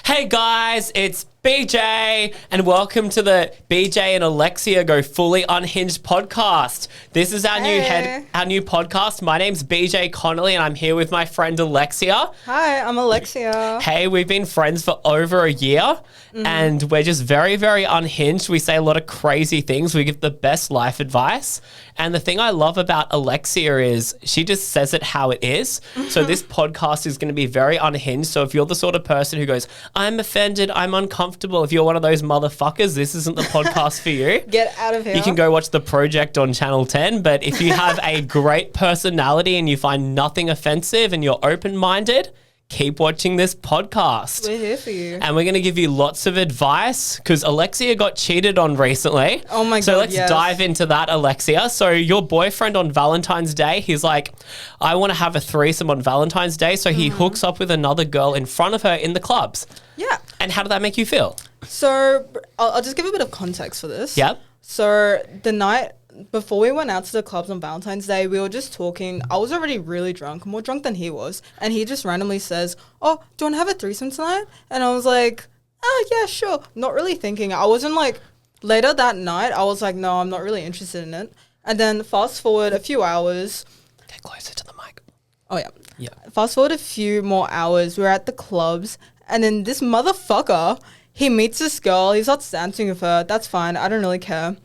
Hey guys, it's BJ and welcome to the BJ and Alexia Go Fully Unhinged podcast. This is our new podcast. My name's BJ Connolly and I'm here with my friend Alexia. Hi, I'm Alexia. Hey, we've been friends for over a year and we're just very, very unhinged. We say a lot of crazy things. We give the best life advice. And the thing I love about Alexia is she just says it how it is. So this podcast is going to be very unhinged. So if you're the sort of person who goes, I'm offended, I'm uncomfortable, if you're one of those motherfuckers, this isn't the podcast for you. Get out of here. You can go watch The Project on Channel 10. But if you have a great personality and you find nothing offensive and you're open-minded, keep watching this podcast. We're here for you. And we're going to give you lots of advice because Alexia got cheated on recently. Oh my God, So let's yes. dive into that, Alexia. So your boyfriend on Valentine's Day, he's like, I want to have a threesome on Valentine's Day. So he hooks up with another girl in front of her in the clubs. Yeah. And how did that make you feel? So I'll just give a bit of context for this. Yep. So the night before we went out to the clubs on Valentine's Day, we were just talking. I was already really drunk, more drunk than he was. And he just randomly says, oh, do you want to have a threesome tonight? And I was like, oh, yeah, sure. Not really thinking. I wasn't like, later that night, I was like, no, I'm not really interested in it. And then fast forward a few hours. Get closer to the mic. Oh, yeah. Yeah. Fast forward a few more hours. We're at the clubs. And then this motherfucker, he meets this girl. He starts dancing with her. That's fine. I don't really care.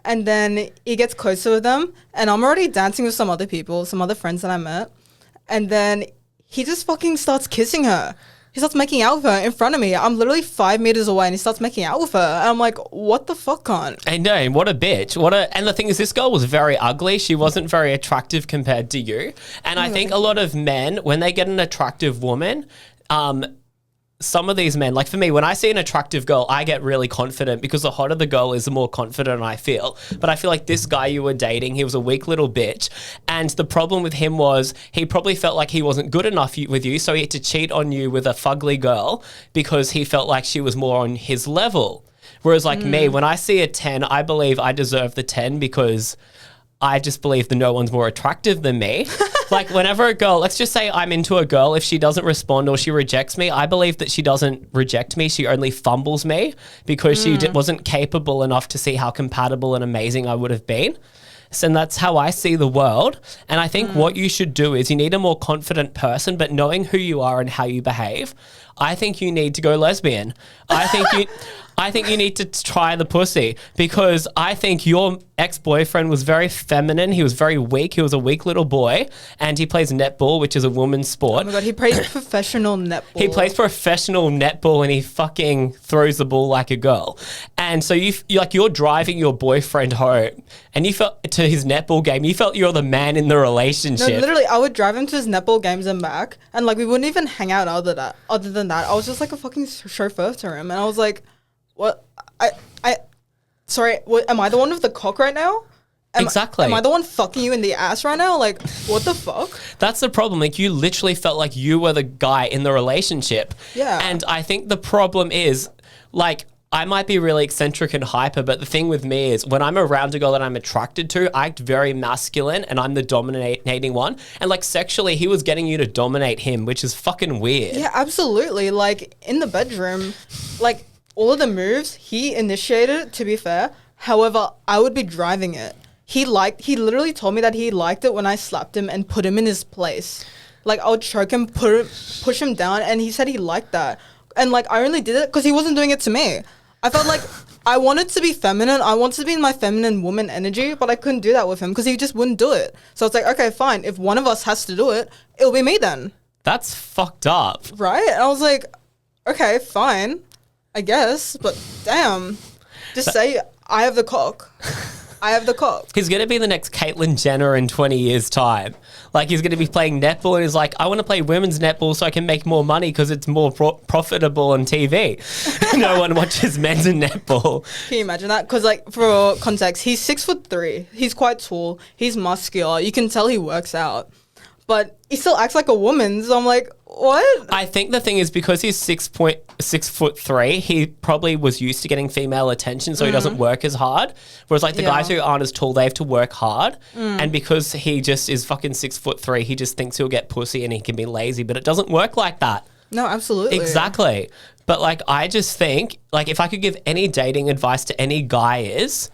And then he gets closer with them. And I'm already dancing with some other people, some other friends that I met. And then he just fucking starts kissing her. He starts making out with her in front of me. I'm literally 5 meters away and he starts making out with her. And I'm like, what the fuck, cunt? I know, what a bitch. And the thing is, this girl was very ugly. She wasn't very attractive compared to you. And I think a lot of men, when they get an attractive woman, some of these men, like for me, when I see an attractive girl, I get really confident because the hotter the girl is, the more confident I feel. But I feel like this guy you were dating, he was a weak little bitch. And the problem with him was he probably felt like he wasn't good enough with you, so he had to cheat on you with a fugly girl because he felt like she was more on his level. Whereas like me, when I see a 10, I believe I deserve the 10 because I just believe that no one's more attractive than me. Like whenever a girl, let's just say I'm into a girl, if she doesn't respond or she rejects me, I believe that she doesn't reject me. She only fumbles me because she wasn't capable enough to see how compatible and amazing I would have been. So that's how I see the world. And I think what you should do is you need a more confident person, but knowing who you are and how you behave, I think you need to go lesbian. I think you need to try the pussy because I think your ex-boyfriend was very feminine. He was very weak. He was a weak little boy and he plays netball, which is a woman's sport. Oh my God, he plays professional netball. He plays professional netball and he fucking throws the ball like a girl. And so you're driving your boyfriend home and you felt to his netball game, you felt you're the man in the relationship. No, literally, I would drive him to his netball games and back and like we wouldn't even hang out other than that. I was just like a fucking chauffeur to him and I was like, what? Sorry, am I the one with the cock right now? Exactly. Am I the one fucking you in the ass right now? Like, what the fuck? That's the problem. Like, you literally felt like you were the guy in the relationship. Yeah. And I think the problem is, like, I might be really eccentric and hyper, but the thing with me is when I'm around a girl that I'm attracted to, I act very masculine and I'm the dominating one. And like sexually, he was getting you to dominate him, which is fucking weird. Yeah, absolutely. Like, in the bedroom, like, all of the moves, he initiated it, to be fair. However, I would be driving it. He literally told me that he liked it when I slapped him and put him in his place. Like, I would choke him, push him down, and he said he liked that. And, like, I only did it because he wasn't doing it to me. I felt like I wanted to be feminine. I wanted to be in my feminine woman energy, but I couldn't do that with him because he just wouldn't do it. So it's like, okay, fine. If one of us has to do it, it'll be me then. That's fucked up. Right? And I was like, okay, fine. I guess, but damn. Just say, I have the cock. I have the cock. He's going to be the next Caitlyn Jenner in 20 years' time. Like, he's going to be playing netball and he's like, I want to play women's netball so I can make more money because it's more profitable on TV. No one watches men's netball. Can you imagine that? Because, like, for context, he's 6'3". He's quite tall. He's muscular. You can tell he works out. But he still acts like a woman, so I'm like, what? I think the thing is because he's 6'3", he probably was used to getting female attention, so he doesn't work as hard. Whereas like the guys who aren't as tall, they have to work hard. And because he just is fucking 6'3", he just thinks he'll get pussy and he can be lazy, but it doesn't work like that. No, absolutely. Exactly. But like, I just think, like, if I could give any dating advice to any guy is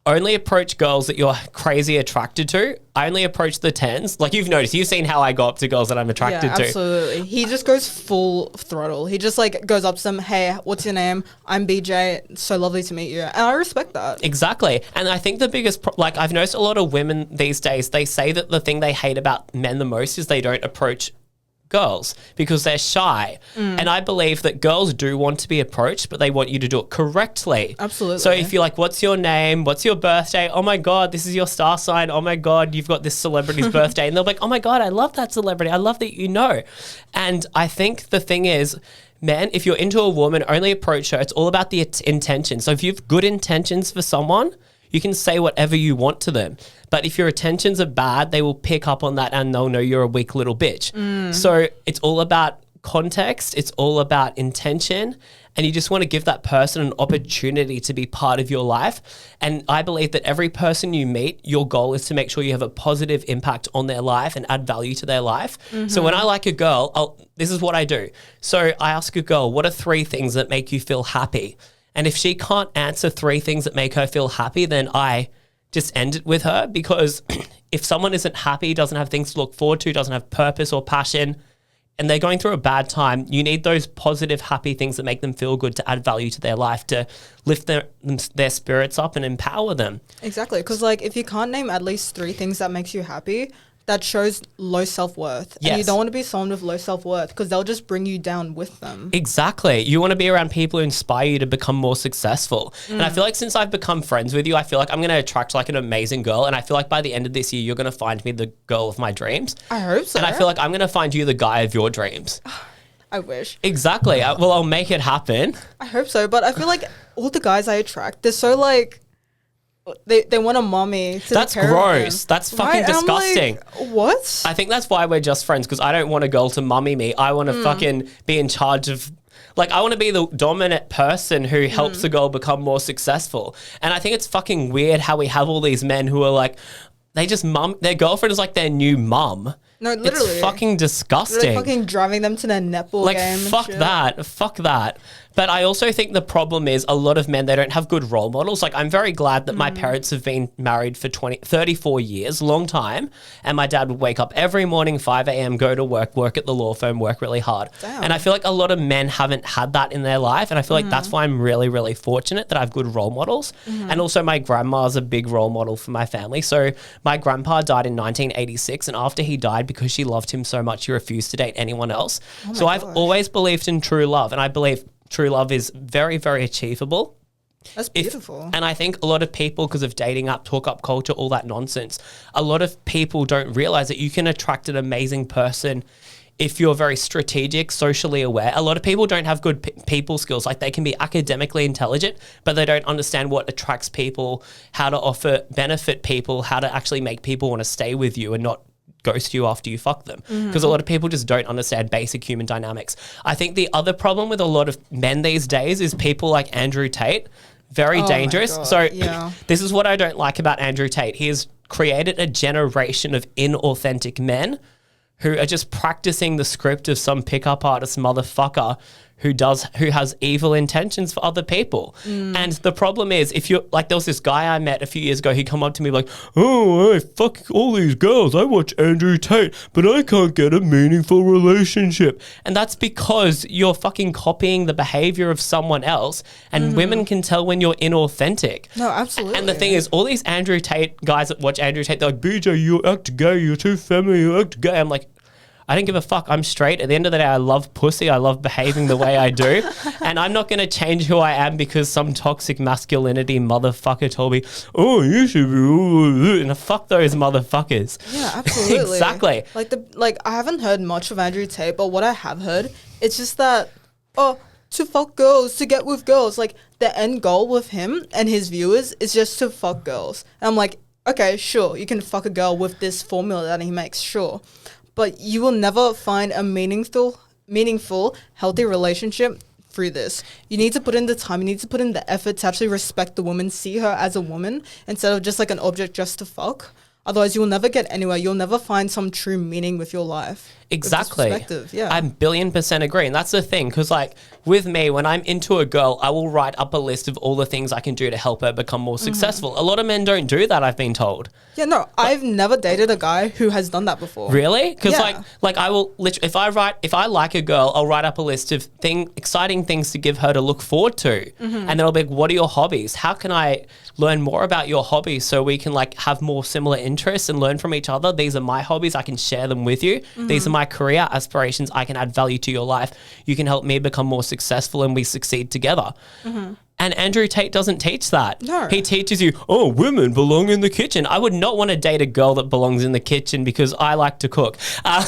only approach girls that you're crazy attracted to. I only approach the 10s. Like, you've noticed, you've seen how I go up to girls that I'm attracted to. Absolutely. He just goes full throttle. He just like goes up to them, hey, what's your name? I'm BJ. So lovely to meet you. And I respect that. Exactly. And I think the biggest, like, I've noticed a lot of women these days, they say that the thing they hate about men the most is they don't approach girls because they're shy. And I believe that girls do want to be approached, but they want you to do it correctly. Absolutely. So if you're like, what's your name? What's your birthday? Oh my God, this is your star sign. Oh my God, you've got this celebrity's birthday. And they're like, oh my God, I love that celebrity. I love that you know. And I think the thing is, man, if you're into a woman, only approach her. It's all about the intention. So if you have good intentions for someone, you can say whatever you want to them. But if your intentions are bad, they will pick up on that and they'll know you're a weak little bitch. So it's all about context. It's all about intention. And you just want to give that person an opportunity to be part of your life. And I believe that every person you meet, your goal is to make sure you have a positive impact on their life and add value to their life. So when I like a girl, this is what I do. So I ask a girl, what are 3 things that make you feel happy? And if she can't answer 3 things that make her feel happy, then I just end it with her, because if someone isn't happy, doesn't have things to look forward to, doesn't have purpose or passion, and they're going through a bad time, you need those positive, happy things that make them feel good to add value to their life, to lift their spirits up and empower them. Exactly. Because like, if you can't name at least 3 things that makes you happy, that shows low self-worth. Yes. And you don't want to be someone with low self-worth because they'll just bring you down with them. Exactly. You want to be around people who inspire you to become more successful. And I feel like since I've become friends with you, I feel like I'm going to attract like an amazing girl. And I feel like by the end of this year, you're going to find me the girl of my dreams. I hope so. And I feel like I'm going to find you the guy of your dreams. I wish. Exactly. Well, I'll make it happen. I hope so. But I feel like all the guys I attract, they're so like, they want a mommy to That's take care of them. gross. That's fucking Right? And I'm disgusting. like, what? I think that's why we're just friends, because I don't want a girl to mummy me. I want to fucking be in charge of, like, I want to be the dominant person who helps the girl become more successful. And I think it's fucking weird how we have all these men who are like, they just their girlfriend is like their new mum. No, literally. It's fucking disgusting. They're fucking driving them to their netball Like, game. And fuck shit. that. Fuck that. But I also think the problem is a lot of men, they don't have good role models. Like, I'm very glad that my parents have been married for 34 years, long time. And my dad would wake up every morning, 5 a.m., go to work at the law firm, work really hard. Damn. And I feel like a lot of men haven't had that in their life. And I feel like that's why I'm really, really fortunate that I have good role models. And also my grandma's a big role model for my family. So my grandpa died in 1986. And after he died, because she loved him so much, he refused to date anyone else. So I've always believed in true love. And I believe true love is very, very achievable. That's beautiful. And I think a lot of people, because of dating app, talk up culture, all that nonsense, a lot of people don't realize that you can attract an amazing person if you're very strategic, socially aware. A lot of people don't have good people skills. Like, they can be academically intelligent, but they don't understand what attracts people, how to benefit people, how to actually make people want to stay with you and not ghost you after you fuck them, because a lot of people just don't understand basic human dynamics. I think the other problem with a lot of men these days is people like Andrew Tate, very dangerous. So this is what I don't like about Andrew Tate. He has created a generation of inauthentic men who are just practicing the script of some pickup artist motherfucker who has evil intentions for other people. And the problem is, if you're like, there was this guy I met a few years ago, he'd come up to me like, oh, I fuck all these girls, I watch Andrew Tate, but I can't get a meaningful relationship. And that's because you're fucking copying the behavior of someone else, and women can tell when you're inauthentic. No, absolutely. And the thing is, all these Andrew Tate guys that watch Andrew Tate, they're like, BJ, you act gay, you're too feminine, you act gay. I'm like, I don't give a fuck. I'm straight. At the end of the day, I love pussy. I love behaving the way I do. And I'm not going to change who I am because some toxic masculinity motherfucker told me, oh, you should be... And fuck those motherfuckers. Yeah, absolutely. Exactly. Like I haven't heard much of Andrew Tate, but what I have heard, it's just that, to fuck girls, to get with girls. Like, the end goal with him and his viewers is just to fuck girls. And I'm like, okay, sure, you can fuck a girl with this formula that he makes, sure. But you will never find a meaningful, healthy relationship through this. You need to put in the time, you need to put in the effort to actually respect the woman, see her as a woman instead of just like an object just to fuck. Otherwise, you will never get anywhere. You'll never find some true meaning with your life. Exactly. perspective. Yeah. I 1,000,000,000% agree. And that's the thing. Because, like, with me, when I'm into a girl, I will write up a list of all the things I can do to help her become more successful. A lot of men don't do that, I've been told. Yeah, no, I've never dated a guy who has done that before. Really? Because Yeah. like I will literally, if I like a girl, I'll write up a list of exciting things to give her to look forward to, and then I'll be like, "What are your hobbies? How can I learn more about your hobbies so we can like have more similar interests and learn from each other? These are my hobbies. I can share them with you. These are my career aspirations. I can add value to your life. You can help me become more successful, and we succeed together." And Andrew Tate doesn't teach that. No. He teaches you, oh, women belong in the kitchen. I would not want to date a girl that belongs in the kitchen because I like to cook. Like,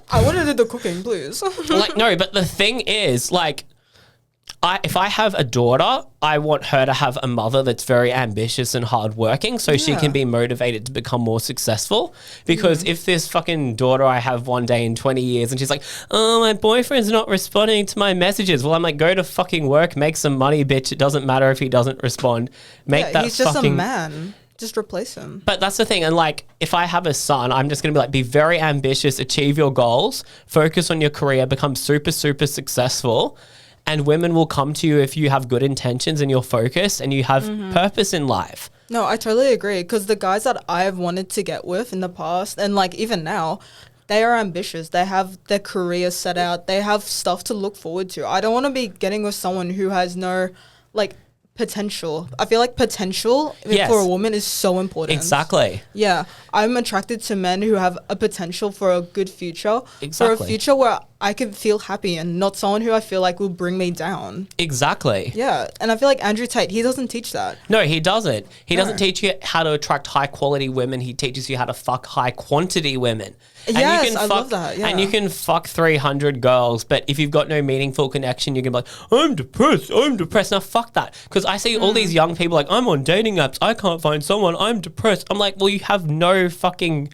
I want to do the cooking, please. Like, no, but the thing is, like, if I have a daughter, I want her to have a mother that's very ambitious and hardworking so she can be motivated to become more successful. Because if this fucking daughter I have one day in 20 years and she's like, oh, my boyfriend's not responding to my messages. Well, I'm like, go to fucking work, make some money, bitch. It doesn't matter if he doesn't respond. He's just a man. Just replace him. But that's the thing. And like, if I have a son, I'm just going to be like, be very ambitious, achieve your goals, focus on your career, become super, super successful. And women will come to you if you have good intentions and you're focused and you have purpose in life. No, I totally agree. Because the guys that I've wanted to get with in the past, and like even now, they are ambitious. They have their career set out. They have stuff to look forward to. I don't want to be getting with someone who has no like potential. I feel like potential for a woman is so important. Exactly. Yeah. I'm attracted to men who have a potential for a good future. Exactly. For a future where I can feel happy and not someone who I feel like will bring me down. Exactly. Yeah. And I feel like Andrew Tate, he doesn't teach that. No, he doesn't. He doesn't teach you how to attract high quality women. He teaches you how to fuck high quantity women. Yes, I love that. Yeah. And you can fuck 300 girls, but if you've got no meaningful connection, you can be like, I'm depressed. Now, fuck that. Because I see all these young people like, I'm on dating apps. I can't find someone. I'm depressed. I'm like, well, you have no fucking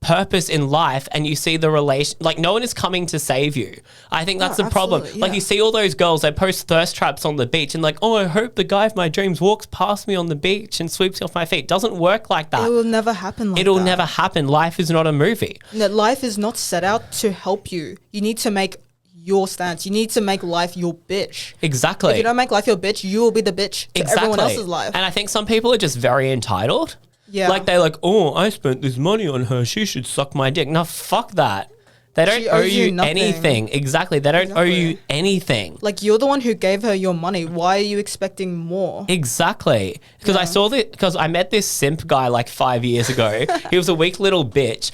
purpose in life, and you see the relation, like no one is coming to save you. I think that's the problem. Like you see all those girls, they post thirst traps on the beach and like, oh, I hope the guy of my dreams walks past me on the beach and sweeps off my feet. Doesn't work like that. It will never happen like that. It'll never happen. Life is not a movie. No, life is not set out to help you. You need to make your stance. You need to make life your bitch. Exactly. If you don't make life your bitch, you will be the bitch to everyone else's life. And I think some people are just very entitled. Yeah. Like they're like, oh, I spent this money on her. She should suck my dick. No, fuck that. They don't owe you anything. Exactly. They don't owe you anything. Like you're the one who gave her your money. Why are you expecting more? Exactly. Because I met this simp guy like 5 years ago. He was a weak little bitch.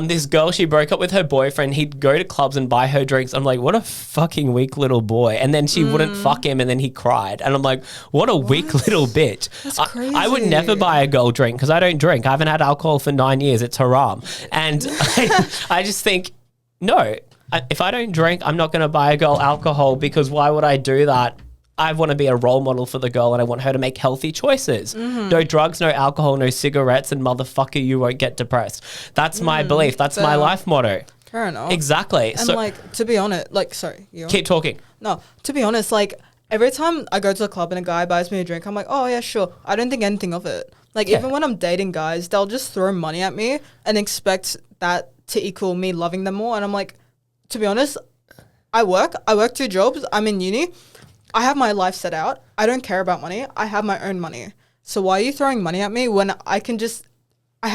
This girl, she broke up with her boyfriend. He'd go to clubs and buy her drinks. I'm like, what a fucking weak little boy. And then she wouldn't fuck him, and then he cried. And I'm like, what a weak little bitch. That's crazy. I would never buy a girl drink because I don't drink. I haven't had alcohol for 9 years. It's haram. And I just think, no, if I don't drink, I'm not going to buy a girl alcohol because why would I do that? I want to be a role model for the girl and I want her to make healthy choices. No drugs, no alcohol, no cigarettes, and motherfucker, you won't get depressed. That's my belief. That's my life motto. Fair enough. Exactly. And like, to be honest, like, sorry. Keep talking. No, to be honest, like, every time I go to the club and a guy buys me a drink, I'm like, oh, yeah, sure. I don't think anything of it. Like, even when I'm dating guys, they'll just throw money at me and expect that to equal me loving them more. And I'm like, to be honest, I work 2 jobs. I'm in uni. I have my life set out. I don't care about money. I have my own money. So why are you throwing money at me when I can just, I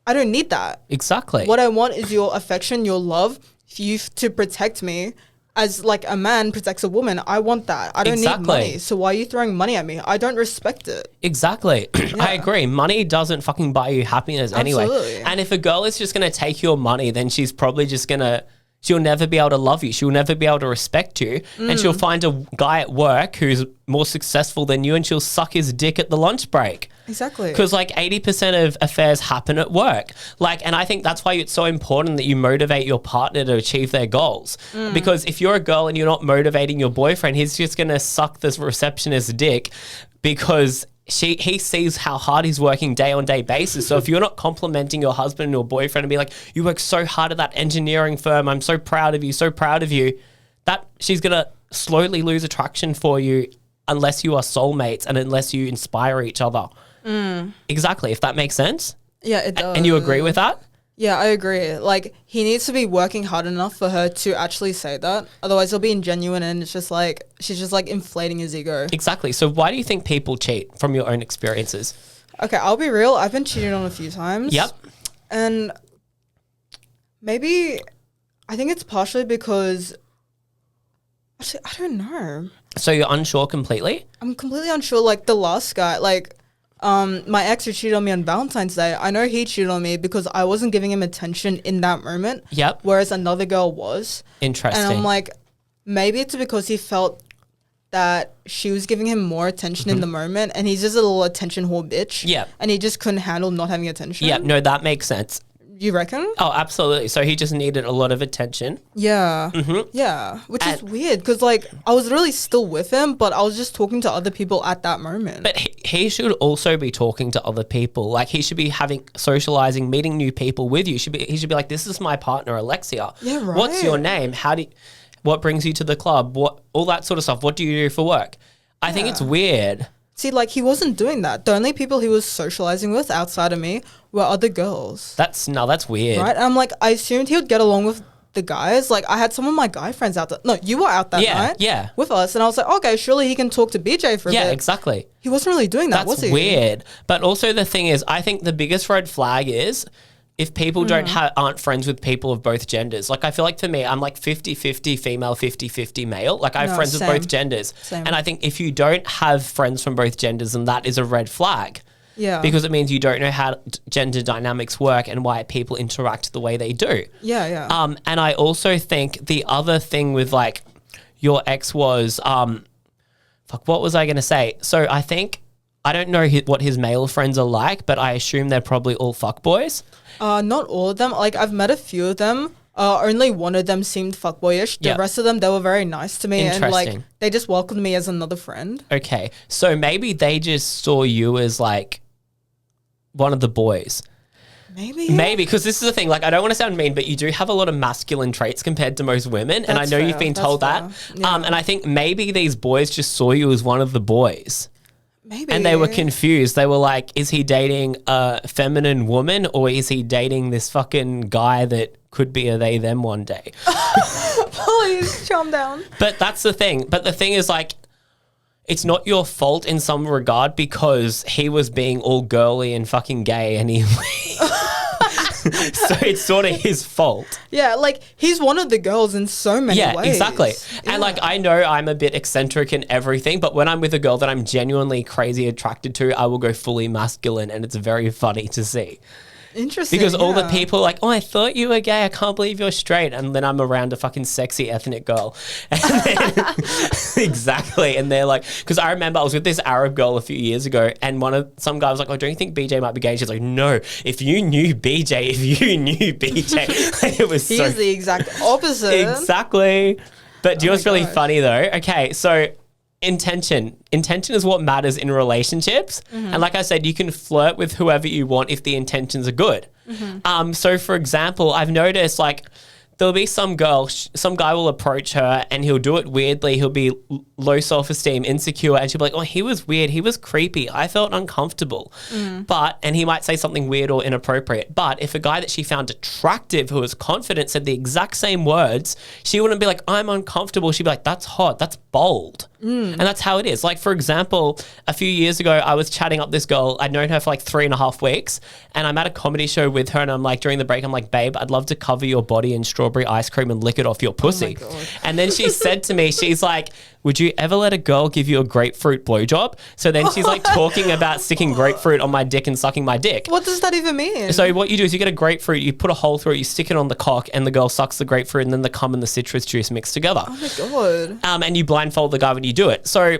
don't need that. Exactly. What I want is your affection, your love, for you to protect me as like a man protects a woman. I want that. I don't need money. So why are you throwing money at me? I don't respect it. Exactly. I agree. Money doesn't fucking buy you happiness anyway. Absolutely. And if a girl is just going to take your money, then she's probably just going to, she'll never be able to love you. She'll never be able to respect you. And she'll find a guy at work who's more successful than you and she'll suck his dick at the lunch break. Exactly. Because like 80% of affairs happen at work. Like, and I think that's why it's so important that you motivate your partner to achieve their goals. Because if you're a girl and you're not motivating your boyfriend, he's just going to suck this receptionist's dick because he sees how hard he's working day on day basis. So if you're not complimenting your husband or boyfriend and be like, you work so hard at that engineering firm, I'm so proud of you, that she's going to slowly lose attraction for you unless you are soulmates and unless you inspire each other. Exactly. If that makes sense. Yeah, it does. And you agree with that? Yeah, I agree. Like, he needs to be working hard enough for her to actually say that. Otherwise, he'll be ingenuine and it's just like, she's just like inflating his ego. Exactly. So why do you think people cheat from your own experiences? Okay, I'll be real. I've been cheated on a few times. Yep. And maybe, I think it's partially because, actually, I don't know. So you're unsure completely? I'm completely unsure. Like, the last guy, like, my ex who cheated on me on Valentine's Day, I know he cheated on me because I wasn't giving him attention in that moment. Yep. Whereas another girl was. Interesting. And I'm like, maybe it's because he felt that she was giving him more attention in the moment and he's just a little attention whore bitch. Yeah. And he just couldn't handle not having attention. Yeah, no, that makes sense. You reckon? Oh, absolutely. So he just needed a lot of attention. Yeah. Yeah. Which is weird because, like, I was really still with him, but I was just talking to other people at that moment. But he should also be talking to other people. Like, he should be socializing, meeting new people with you. He should be like, this is my partner, Alexia. Yeah, right. What's your name? What brings you to the club? All that sort of stuff. What do you do for work? I think it's weird. See, like, he wasn't doing that. The only people he was socializing with outside of me were other girls. That's weird. Right? And I'm like, I assumed he would get along with the guys. Like, I had some of my guy friends out there. No, you were out that night. Yeah. With us. And I was like, okay, surely he can talk to BJ for a bit. Yeah, exactly. He wasn't really doing that, was he? That's weird. But also the thing is, I think the biggest red flag is if people aren't friends with people of both genders. Like, I feel like for me, I'm like 50-50 female, 50-50 male. Like, I have friends same. with both genders. Same. And I think if you don't have friends from both genders, then that is a red flag. Yeah. Because it means you don't know how gender dynamics work and why people interact the way they do. Yeah, yeah. And I also think the other thing with, like, your ex was, what was I going to say? So I think, I don't know what his male friends are like, but I assume they're probably all fuckboys. Not all of them. Like, I've met a few of them. Only one of them seemed fuckboyish. The rest of them, they were very nice to me. And, like, they just welcomed me as another friend. Okay. So maybe they just saw you as, like, one of the boys. Maybe, because this is the thing. Like, I don't want to sound mean, but you do have a lot of masculine traits compared to most women. And I know you've been told that. Yeah. And I think maybe these boys just saw you as one of the boys. Maybe. And they were confused. They were like, is he dating a feminine woman or is he dating this fucking guy that could be a they, them one day? Please, calm down. But that's the thing. But the thing is, like, it's not your fault in some regard because he was being all girly and fucking gay and he... So it's sort of his fault. Yeah, like, he's one of the girls in so many ways. Yeah, exactly. Yeah. And, like, I know I'm a bit eccentric and everything, but when I'm with a girl that I'm genuinely crazy attracted to, I will go fully masculine, and it's very funny to see. Interesting. Because all the people are like, oh, I thought you were gay. I can't believe you're straight. And then I'm around a fucking sexy ethnic girl. And then, exactly. And they're like, because I remember I was with this Arab girl a few years ago, and some guy was like, oh, don't you think BJ might be gay? And she's like, no, if you knew BJ, it was He's the exact opposite. Exactly. But do you know what's really funny though? Okay, so intention is what matters in relationships. And like I said, you can flirt with whoever you want if the intentions are good. So for example, I've noticed, like, there'll be some guy will approach her and he'll do it weirdly. He'll be low self-esteem, insecure, and she'll be like, oh, he was weird. He was creepy. I felt uncomfortable. And he might say something weird or inappropriate. But if a guy that she found attractive who was confident said the exact same words, she wouldn't be like, I'm uncomfortable. She'd be like, that's hot. That's bold. And that's how it is. Like, for example, a few years ago, I was chatting up this girl. I'd known her for like 3.5 weeks, and I'm at a comedy show with her, and I'm like, during the break, I'm like, babe, I'd love to cover your body in strawberry ice cream and lick it off your pussy. Oh my God. And then she said to me, she's like, would you ever let a girl give you a grapefruit blowjob? So then she's like talking about sticking grapefruit on my dick and sucking my dick. What does that even mean? So what you do is you get a grapefruit, you put a hole through it, you stick it on the cock, and the girl sucks the grapefruit, and then the cum and the citrus juice mix together. Oh my God. And you blindfold the guy when you do it. So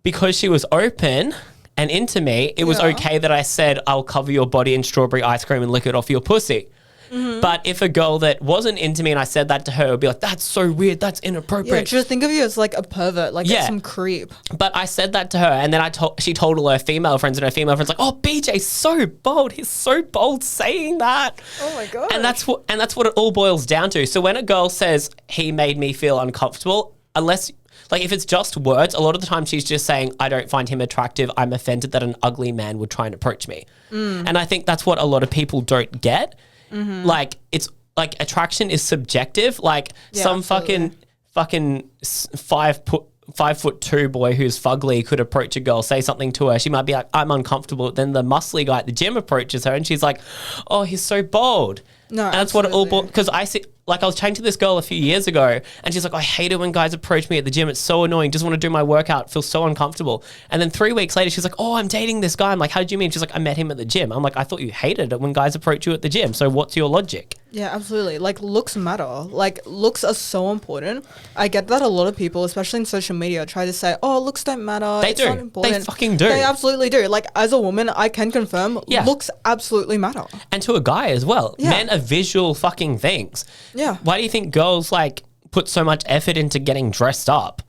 because she was open and into me, it was okay that I said, I'll cover your body in strawberry ice cream and lick it off your pussy. But if a girl that wasn't into me and I said that to her, it would be like, that's so weird, that's inappropriate. Yeah, just think of you as like a pervert, like some creep. But I said that to her, and then she told all her female friends, and her female friends like, oh, BJ's so bold. He's so bold saying that. Oh my God. And that's what it all boils down to. So when a girl says he made me feel uncomfortable, unless, like, if it's just words, a lot of the time she's just saying, I don't find him attractive. I'm offended that an ugly man would try and approach me. And I think that's what a lot of people don't get, Like, it's like attraction is subjective. Like some absolutely. fucking 5'2" boy who's fugly could approach a girl, say something to her. She might be like, I'm uncomfortable. Then the muscly guy at the gym approaches her and she's like, oh, he's so bold. No, and that's what it all absolutely. because I see, like, I was chatting to this girl a few years ago and she's like, I hate it when guys approach me at the gym. It's so annoying. Just want to do my workout. Feel so uncomfortable. And then 3 weeks later, she's like, oh, I'm dating this guy. I'm like, how did you mean? She's like, I met him at the gym. I'm like, I thought you hated it when guys approach you at the gym. So what's your logic? Yeah, absolutely. Like, looks matter. Like, looks are so important. I get that a lot of people, especially in social media, try to say, oh, looks don't matter. They It's do. not important. They fucking do. They absolutely do. Like, as a woman, I can confirm looks absolutely matter. And to a guy as well. Yeah. Men are visual fucking things. Yeah. Why do you think girls like put so much effort into getting dressed up?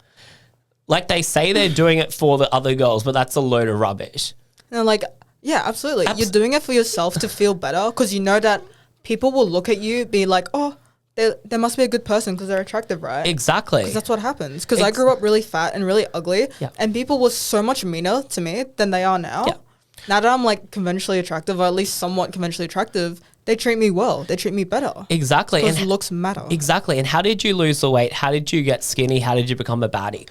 Like they say they're doing it for the other girls, but that's a load of rubbish. And like, yeah, absolutely. You're doing it for yourself to feel better because you know that people will look at you, be like, oh, they must be a good person because they're attractive, right? Exactly. Because that's what happens. Because I grew up really fat and really ugly, Yeah. and people were so much meaner to me than they are now. Yeah. Now that I'm like conventionally attractive, or at least somewhat conventionally attractive, they treat me well. They treat me better. Exactly. Because And looks matter. exactly. And how did you lose the weight? How did you get skinny? How did you become a baddie?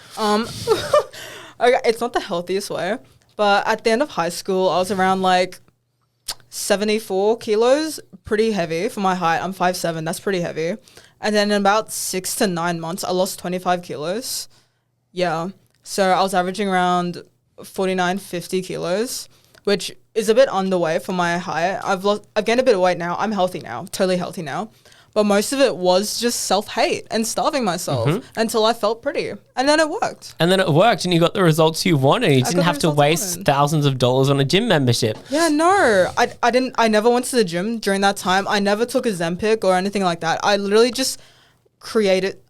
Okay, it's not the healthiest way, but at the end of high school, I was around like 74 kilos, pretty heavy for my height. I'm 5'7", that's pretty heavy. And then in about 6 to 9 months, I lost 25 kilos. Yeah. So I was averaging around 49, 50 kilos, which is a bit underweight for my height. I've gained a bit of weight now. I'm healthy now, totally healthy now. But most of it was just self-hate and starving myself until I felt pretty. And then it worked. And then it worked and you got the results you wanted. You didn't got have the to results I waste wanted. thousands of dollars on a gym membership. Yeah, no, I never went to the gym during that time. I never took a Zempic or anything like that. I literally just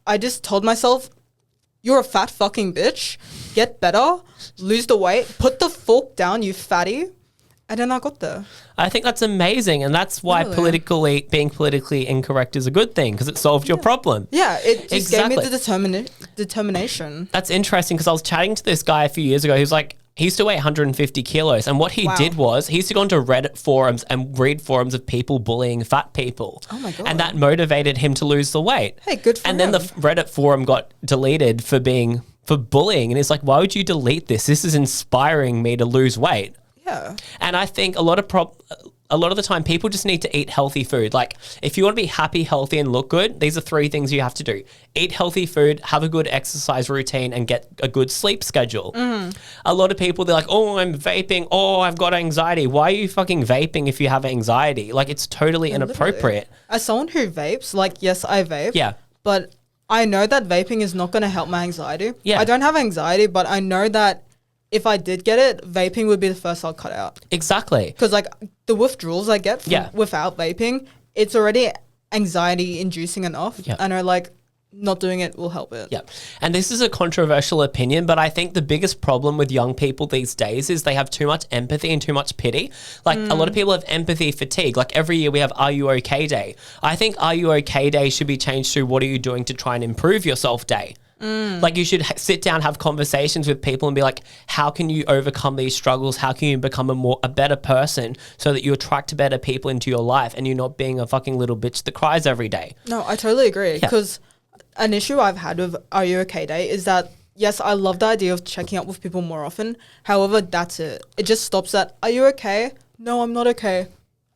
I just told myself, you're a fat fucking bitch. Get better, lose the weight, put the fork down, you fatty. And then I got there. I think that's amazing. And that's why Really? being politically incorrect is a good thing because it solved your problem. Yeah, it just gave me Exactly. the determination. That's interesting because I was chatting to this guy a few years ago who's like, he used to weigh 150 kilos. And what he did was he used to go onto Reddit forums and read forums of people bullying fat people. Oh my God. And that motivated him to lose the weight. Hey, good for And then the him. Reddit forum got deleted for bullying. And it's like, why would you delete this? This is inspiring me to lose weight. Yeah. And I think a lot of the time people just need to eat healthy food. Like if you want to be happy, healthy and look good, these are 3 things you have to do. Eat healthy food, have a good exercise routine and get a good sleep schedule. A lot of people, they're like, oh, I'm vaping. Oh, I've got anxiety. Why are you fucking vaping if you have anxiety? Like it's totally inappropriate. As someone who vapes, like, yes, I vape. Yeah. But I know that vaping is not going to help my anxiety. Yeah. I don't have anxiety, but I know that if I did get it, vaping would be the first I'll cut out. Exactly. Because, like, the withdrawals I get from without vaping, it's already anxiety-inducing enough. Yeah. I know, like, not doing it will help it. Yeah. And this is a controversial opinion, but I think the biggest problem with young people these days is they have too much empathy and too much pity. Like a lot of people have empathy fatigue. Like every year we have Are You Okay Day. I think Are You Okay Day should be changed to What are you doing to try and improve yourself day. Like you should sit down, have conversations with people and be like, how can you overcome these struggles? How can you become a better person so that you attract better people into your life and you're not being a fucking little bitch that cries every day? No, I totally agree. Because an issue I've had with Are You Okay Day is that, yes, I love the idea of checking up with people more often. However, that's it. It just stops at, are you okay? No, I'm not okay.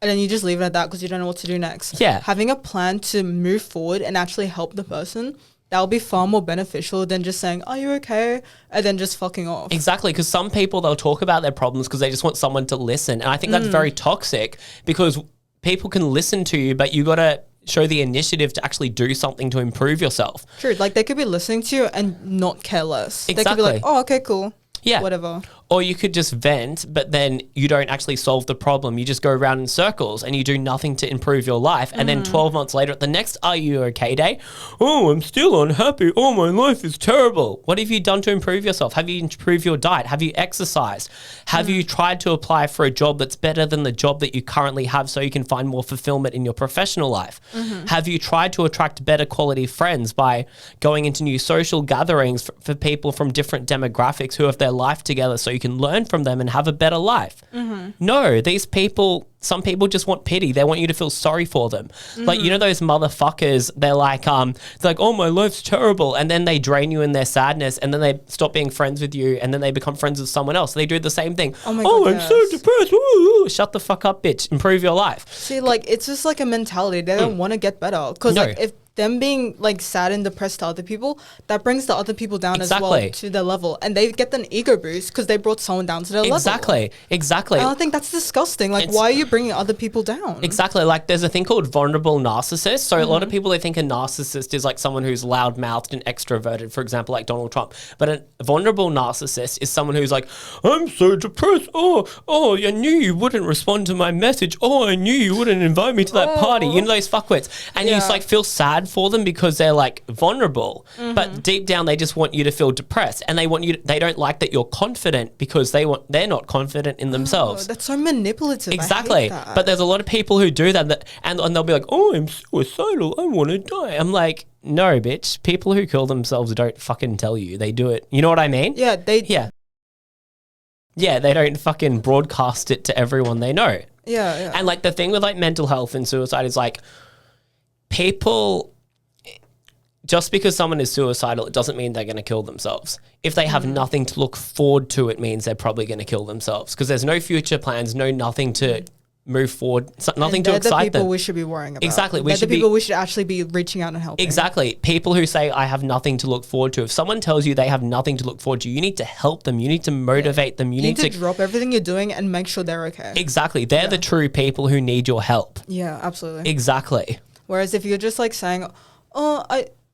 And then you just leave it at that because you don't know what to do next. Yeah. Having a plan to move forward and actually help the person, that'll be far more beneficial than just saying, are you okay? And then just fucking off. Exactly, because some people, they'll talk about their problems because they just want someone to listen. And I think that's very toxic because people can listen to you, but you got to show the initiative to actually do something to improve yourself. True. Like they could be listening to you and not care less. They could Exactly. be like, oh, okay, cool. Yeah. Whatever. Or you could just vent, but then you don't actually solve the problem. You just go around in circles and you do nothing to improve your life. And then 12 months later at the next Are You Okay Day, oh, I'm still unhappy. Oh, my life is terrible. What have you done to improve yourself? Have you improved your diet? Have you exercised? Have you tried to apply for a job that's better than the job that you currently have so you can find more fulfillment in your professional life? Have you tried to attract better quality friends by going into new social gatherings for people from different demographics who have their life together so you can learn from them and have a better life. No, these people, some people just want pity. They want you to feel sorry for them. Like, you know, those motherfuckers, they're like, oh, my life's terrible. And then they drain you in their sadness, and then they stop being friends with you, and then they become friends with someone else. They do the same thing. Oh my God, I'm so depressed. Ooh, shut the fuck up, bitch. Improve your life. See, like, it's just like a mentality. They don't want to get better. Because, No. like, if them being, like, sad and depressed to other people, that brings the other people down as well Exactly. to their level. And they get an ego boost because they brought someone down to their level. Exactly. And I think that's disgusting. Like, why are you bringing other people down? Exactly. Like, there's a thing called vulnerable narcissist. So a lot of people, they think a narcissist is like someone who's loud-mouthed and extroverted, for example, like Donald Trump. But a vulnerable narcissist is someone who's like, I'm so depressed. Oh, I knew you wouldn't respond to my message. Oh, I knew you wouldn't invite me to that party. You know, those fuckwits. And you just like feel sad for them because they're like vulnerable. But deep down, they just want you to feel depressed. And they want you, they don't like that you're confident because they're not confident in themselves. That's so manipulative. Exactly. I hate that. But there's a lot of people who do that, and they'll be like, oh, I'm suicidal. I want to die. I'm like, no, bitch. People who kill themselves don't fucking tell you. They do it. You know what I mean? Yeah, Yeah, they don't fucking broadcast it to everyone they know. Yeah. And like the thing with like mental health and suicide is like people, just because someone is suicidal, it doesn't mean they're going to kill themselves. If they have nothing to look forward to, it means they're probably going to kill themselves because there's no future plans, nothing to move forward, nothing to excite them. They're the people we should be worrying about. Exactly. They're the people we should actually be reaching out and helping. Exactly. People who say, I have nothing to look forward to. If someone tells you they have nothing to look forward to, you need to help them. You need to motivate them. You need to drop everything you're doing and make sure they're okay. Exactly. They're the true people who need your help. Yeah, absolutely. Exactly. Whereas if you're just like saying, oh,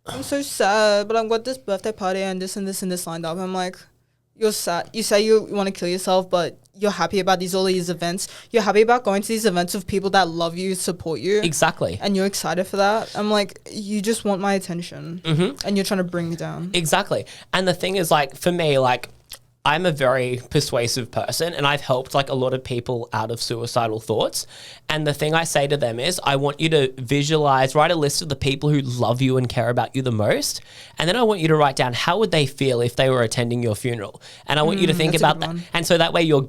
I'm so sad, but I've got this birthday party and this and this and this lined up. I'm like, you're sad. You say you want to kill yourself, but you're happy about all these events. You're happy about going to these events with people that love you, support you. Exactly. And you're excited for that. I'm like, you just want my attention. And you're trying to bring me down. Exactly. And the thing is, like, for me, like, I'm a very persuasive person and I've helped like a lot of people out of suicidal thoughts. And the thing I say to them is I want you to write a list of the people who love you and care about you the most. And then I want you to write down how would they feel if they were attending your funeral. And I want you to think about that. And so that way you're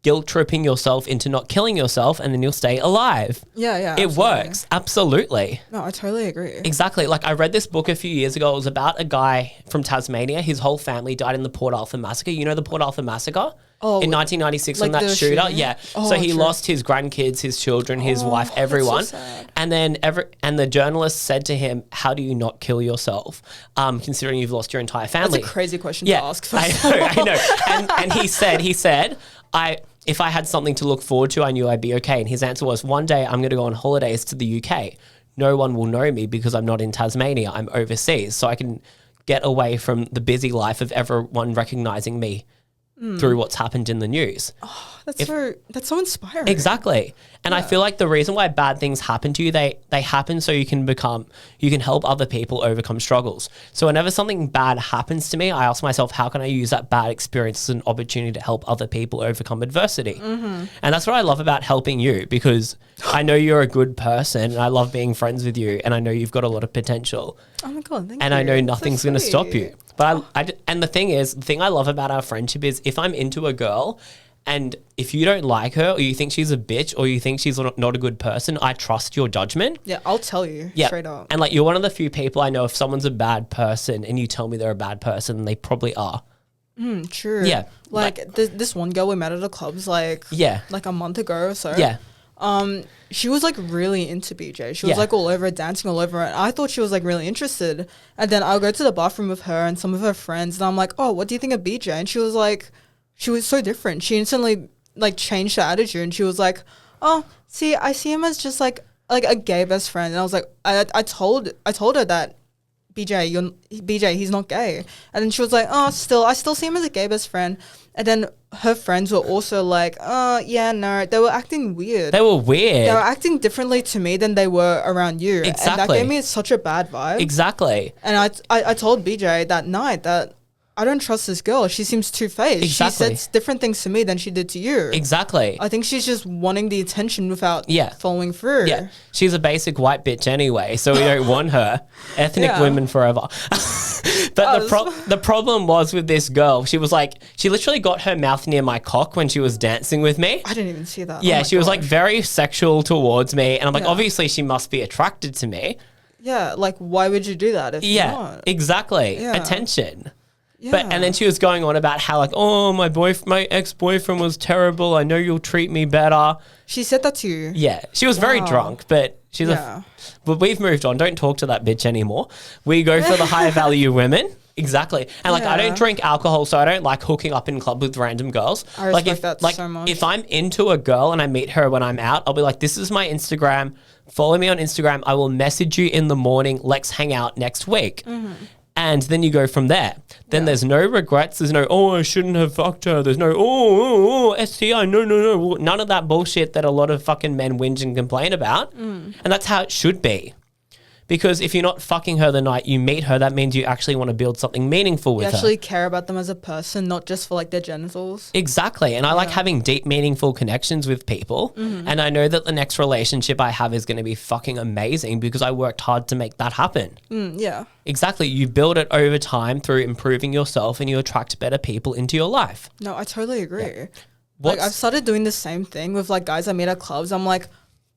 guilt tripping yourself into not killing yourself and then you'll stay alive. Yeah. It works. Absolutely. No, I totally agree. Exactly. Like I read this book a few years ago. It was about a guy from Tasmania. His whole family died in the Port Arthur massacre. You know the Port Arthur massacre? In 1996 like when that shooter. shooting? Yeah. Oh, so he true. lost his grandkids, his children, his wife, everyone. That's so sad. And then the journalist said to him, how do you not kill yourself? Considering you've lost your entire family. That's a crazy question to ask. I know. And he said, if I had something to look forward to, I knew I'd be okay. And his answer was, one day I'm going to go on holidays to the UK. No one will know me because I'm not in Tasmania. I'm overseas. So I can get away from the busy life of everyone recognizing me through what's happened in the news. That's so inspiring. Exactly. And I feel like the reason why bad things happen to you, they happen so you can help other people overcome struggles. So whenever something bad happens to me, I ask myself, how can I use that bad experience as an opportunity to help other people overcome adversity? And that's what I love about helping you, because I know you're a good person and I love being friends with you and I know you've got a lot of potential. Oh my God, thank you. And I know nothing's going to stop sweet. you. But and the thing I love about our friendship is if I'm into a girl and if you don't like her or you think she's a bitch or you think she's not a good person, I trust your judgment. Yeah, I'll tell you straight up. And like you're one of the few people I know if someone's a bad person and you tell me they're a bad person, they probably are. True. Yeah. Like this one girl we met at a club's like a month ago or so. Yeah. She was like really into BJ. She was like all over it, dancing all over it. I thought she was like really interested. And then I'll go to the bathroom with her and some of her friends and I'm like, oh, what do you think of BJ? And she was so different. She instantly like changed her attitude and she was like, oh, see, I see him as just like a gay best friend. And I was like, I told her that BJ, he's not gay. And then she was like, oh, I still see him as a gay best friend. And then her friends were also like, oh, yeah, no. They were acting weird. They were weird. They were acting differently to me than they were around you. Exactly. And that gave me such a bad vibe. Exactly. And I told BJ that night that I don't trust this girl. She seems two-faced. Exactly. She says different things to me than she did to you. Exactly. I think she's just wanting the attention without following through. Yeah. She's a basic white bitch anyway, so we don't want her. Ethnic women forever. But the problem was with this girl, she was like, she literally got her mouth near my cock when she was dancing with me. I didn't even see that. Yeah, she was like very sexual towards me. And I'm like, obviously she must be attracted to me. Yeah, like why would you do that if you're not? Exactly. Yeah. Attention. Yeah. And then she was going on about how like, oh, my ex-boyfriend was terrible. I know you'll treat me better. She said that to you? Yeah. She was very drunk, but she's but we've moved on. Don't talk to that bitch anymore. We go for the higher value women. Exactly. And like, I don't drink alcohol, so I don't like hooking up in club with random girls. I respect that so much. If I'm into a girl and I meet her when I'm out, I'll be like, this is my Instagram. Follow me on Instagram. I will message you in the morning. Let's hang out next week. Mm-hmm. And then you go from there. Then there's no regrets. There's no, oh, I shouldn't have fucked her. There's no, STI. No. None of that bullshit that a lot of fucking men whinge and complain about. And that's how it should be. Because if you're not fucking her the night you meet her, that means you actually want to build something meaningful with her. You actually care about them as a person, not just for like their genitals. Exactly. And I like having deep, meaningful connections with people. Mm-hmm. And I know that the next relationship I have is going to be fucking amazing because I worked hard to make that happen. Yeah. Exactly. You build it over time through improving yourself and you attract better people into your life. No, I totally agree. Yeah. Like I've started doing the same thing with like guys I meet at clubs. I'm like,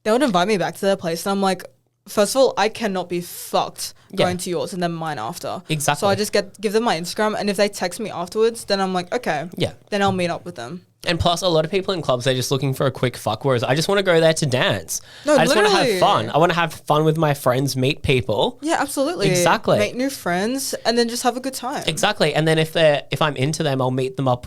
they would invite me back to their place and I'm like, first of all, I cannot be fucked going to yours and then mine after. Exactly. So I just give them my Instagram, and if they text me afterwards, then I'm like, okay. Yeah. Then I'll meet up with them. And plus, a lot of people in clubs, they're just looking for a quick fuck, whereas I just want to go there to dance. No, I just want to have fun. I want to have fun with my friends, meet people. Yeah, absolutely. Exactly. Make new friends and then just have a good time. Exactly. And then if I'm into them, I'll meet up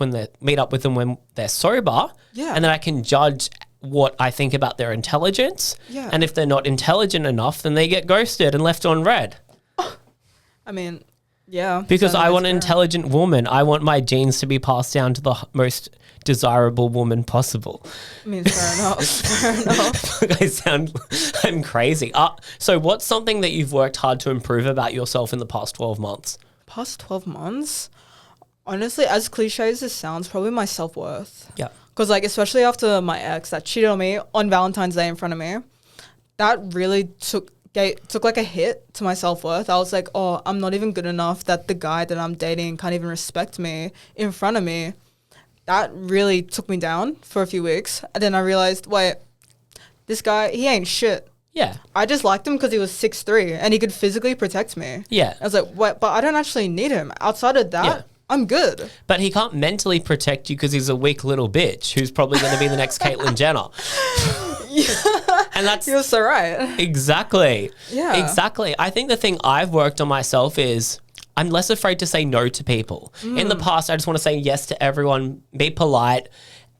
with them when they're sober. Yeah. And then I can judge what I think about their intelligence. Yeah. And if they're not intelligent enough, then they get ghosted and left on red. I mean, yeah. Because I want an intelligent woman. I want my genes to be passed down to the most desirable woman possible. I mean, fair enough. Fair enough. I'm crazy. So what's something that you've worked hard to improve about yourself in the past 12 months? Past 12 months? Honestly, as cliche as this sounds, probably my self-worth. Yeah. Because, like, especially after my ex that cheated on me on Valentine's Day in front of me, that really took like a hit to my self-worth. I was like, oh, I'm not even good enough that the guy that I'm dating can't even respect me in front of me. That really took me down for a few weeks. And then I realized, wait, this guy, he ain't shit. Yeah. I just liked him because he was 6'3" and he could physically protect me. Yeah. I was like, wait, but I don't actually need him. Outside of that, I'm good. But he can't mentally protect you because he's a weak little bitch who's probably going to be the next Caitlyn Jenner. And that's... You're so right. Exactly. Yeah. Exactly. I think the thing I've worked on myself is I'm less afraid to say no to people. In the past, I just want to say yes to everyone, be polite.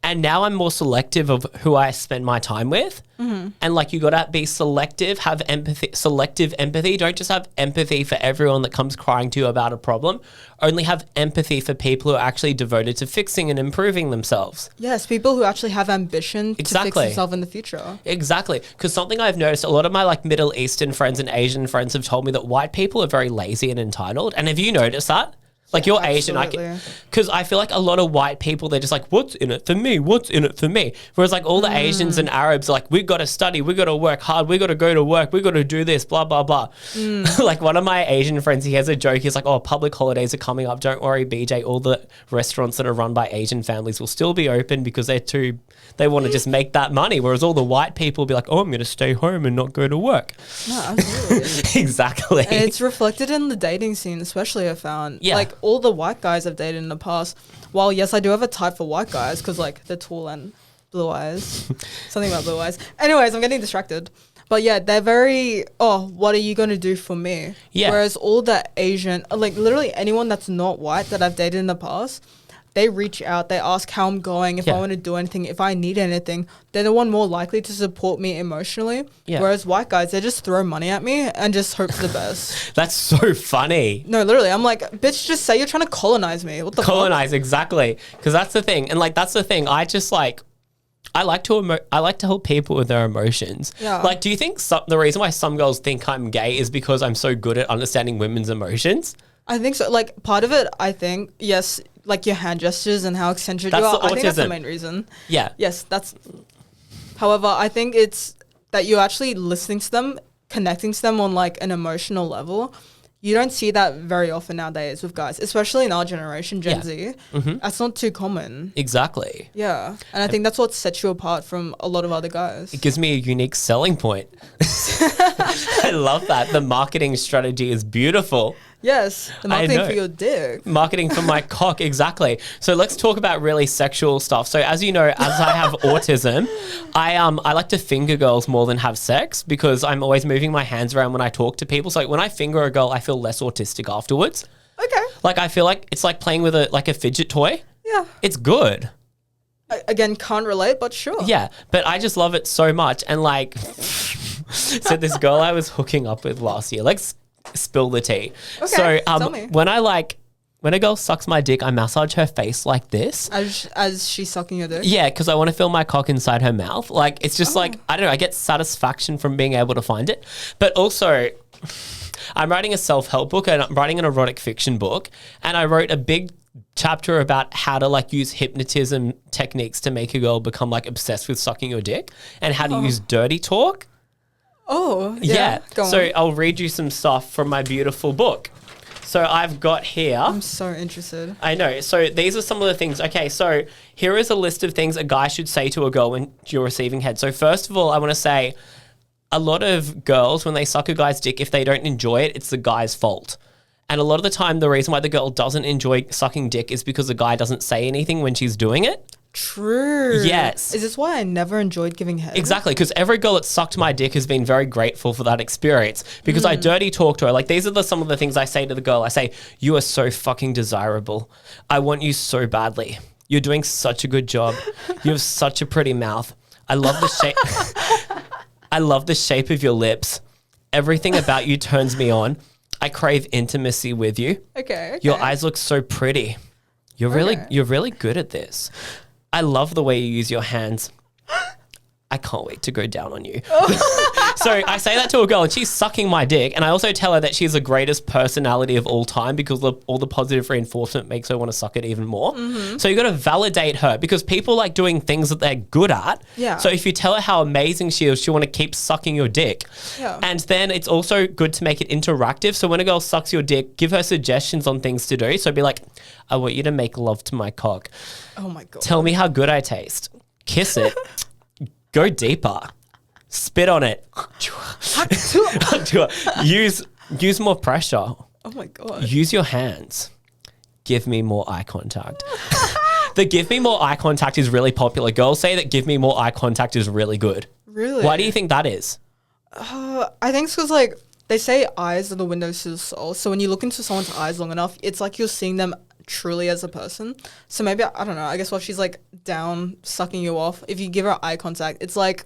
And now I'm more selective of who I spend my time with. Mm-hmm. And like, you got to be selective, have empathy, selective empathy. Don't just have empathy for everyone that comes crying to you about a problem. Only have empathy for people who are actually devoted to fixing and improving themselves. Yes, people who actually have ambition to fix themselves in the future. Exactly. Because something I've noticed, a lot of my like Middle Eastern friends and Asian friends have told me that white people are very lazy and entitled. And have you noticed that? Like, you're Asian, because I feel like a lot of white people, they're just like, what's in it for me? What's in it for me? Whereas like all the Asians and Arabs are like, we got to study, we got to work hard, we got to go to work, we got to do this, blah, blah, blah. Like one of my Asian friends, he has a joke. He's like, oh, public holidays are coming up. Don't worry, BJ. All the restaurants that are run by Asian families will still be open because they want to just make that money. Whereas all the white people will be like, oh, I'm going to stay home and not go to work. No, absolutely. Exactly. And it's reflected in the dating scene, especially I found. Yeah. Like all the white guys I've dated in the past, while yes, I do have a type for white guys because like they're tall and blue eyes. Something about blue eyes. Anyways, I'm getting distracted. But yeah, they're very, oh, what are you going to do for me? Yeah. Whereas all the Asian, like literally anyone that's not white that I've dated in the past, they reach out, they ask how I'm going, if I want to do anything, if I need anything. They're the one more likely to support me emotionally. Yeah. Whereas white guys, they just throw money at me and just hope for the best. That's so funny. No, literally. I'm like, bitch, just say you're trying to colonize me. What the Colonize, exactly. Because that's the thing. And like, that's the thing. I just like... I like to help people with their emotions. Yeah. Like, do you think the reason why some girls think I'm gay is because I'm so good at understanding women's emotions? I think so. Like, part of it, I think, yes, like your hand gestures and how eccentric That's you are. the I think that's the autism. main reason. Yeah. Yes, that's. However, I think it's that you're actually listening to them, connecting to them on like an emotional level. You don't see that very often nowadays with guys, especially in our generation, Gen Z. That's not too common. Exactly. Yeah. And I think that's what sets you apart from a lot of other guys. It gives me a unique selling point. I love that. The marketing strategy is beautiful. Yes. The marketing for your dick. Marketing for my cock, exactly. So let's talk about really sexual stuff. So as you know, as I have autism, I like to finger girls more than have sex because I'm always moving my hands around when I talk to people. So like when I finger a girl, I feel less autistic afterwards. Okay. Like I feel like it's like playing with a fidget toy. Yeah. It's good. Again, can't relate, but sure. Yeah, but I just love it so much. And like, so this girl I was hooking up with last year, like spill the tea. Okay, So tell me. when a girl sucks my dick, I massage her face like this. As she's sucking your dick? Yeah, because I want to feel my cock inside her mouth. Like, it's just like, I don't know, I get satisfaction from being able to find it. But also, I'm writing a self-help book and I'm writing an erotic fiction book. And I wrote a big chapter about how to like use hypnotism techniques to make a girl become like obsessed with sucking your dick and how to use dirty talk. Oh, yeah. Go on. So I'll read you some stuff from my beautiful book. So I've got here. I'm so interested. I know. So these are some of the things. Okay, so here is a list of things a guy should say to a girl when you're receiving head. So first of all, I want to say a lot of girls, when they suck a guy's dick, if they don't enjoy it, it's the guy's fault. And a lot of the time, the reason why the girl doesn't enjoy sucking dick is because the guy doesn't say anything when she's doing it. True. Yes. Is this why I never enjoyed giving head? Exactly, because every girl that sucked my dick has been very grateful for that experience because I dirty talk to her. Like, these are some of the things I say to the girl. I say, you are so fucking desirable. I want you so badly. You're doing such a good job. You have such a pretty mouth. I love the shape. I love the shape of your lips. Everything about you turns me on. I crave intimacy with you. Okay. Your eyes look so pretty. You're really good at this. I love the way you use your hands. I can't wait to go down on you. So I say that to a girl and she's sucking my dick. And I also tell her that she's the greatest personality of all time because all the positive reinforcement makes her want to suck it even more. So you got to validate her because people like doing things that they're good at. Yeah. So if you tell her how amazing she is, she'll want to keep sucking your dick. Yeah. And then it's also good to make it interactive. So when a girl sucks your dick, give her suggestions on things to do. So be like, I want you to make love to my cock. Oh my God. Tell me how good I taste. Kiss it. Go deeper. Spit on it. Use more pressure. Oh my God. Use your hands. Give me more eye contact. The give me more eye contact is really popular. Girls say that give me more eye contact is really good. Really? Why do you think that is? I think it's because like they say eyes are the windows to the soul. So when you look into someone's eyes long enough, it's like you're seeing them truly as a person. So maybe, I don't know, I guess while she's like down sucking you off, if you give her eye contact, it's like,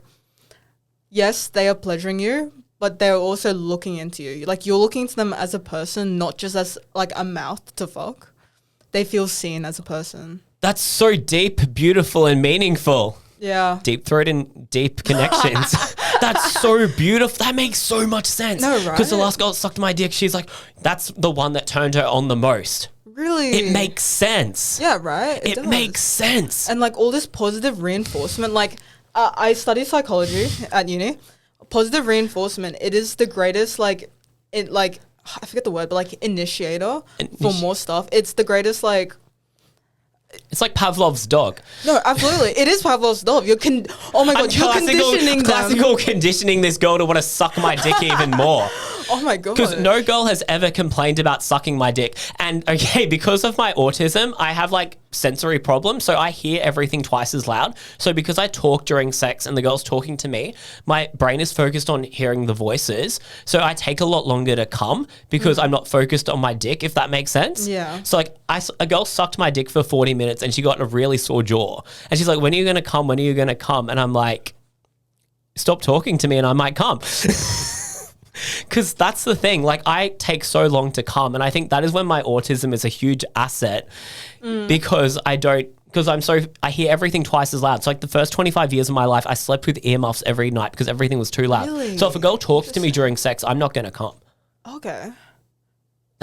yes, they are pleasuring you, but they're also looking into you. Like, you're looking into them as a person, not just as like a mouth to fuck. They feel seen as a person. That's so deep, beautiful, and meaningful. Yeah. Deep throat and deep connections. That's so beautiful. That makes so much sense. No, right? Because the last girl that sucked my dick, she's like, that's the one that turned her on the most. Really? It makes sense. Yeah, right? It does. makes sense. And like all this positive reinforcement, like I study psychology at uni. Positive reinforcement, it is the greatest, like, it like, I forget the word, but like initiator for more stuff. It's the greatest, like, it's like Pavlov's dog. no, absolutely. It is Pavlov's dog. Oh my God, you're conditioning them. classical conditioning this girl to want to suck my dick even more. Oh my God. Because no girl has ever complained about sucking my dick. And okay, because of my autism, I have like sensory problems. So I hear everything twice as loud. So because I talk during sex and the girl's talking to me, my brain is focused on hearing the voices. So I take a lot longer to come because I'm not focused on my dick, if that makes sense. Yeah. So like a girl sucked my dick for 40 minutes and she got a really sore jaw. And she's like, when are you going to come? When are you going to come? And I'm like, stop talking to me and I might come. Because that's the thing. Like, I take so long to come. And I think that is when my autism is a huge asset because I hear everything twice as loud. So like the first 25 years of my life, I slept with earmuffs every night because everything was too loud. Really? So if a girl talks to me during sex, I'm not going to come. Okay.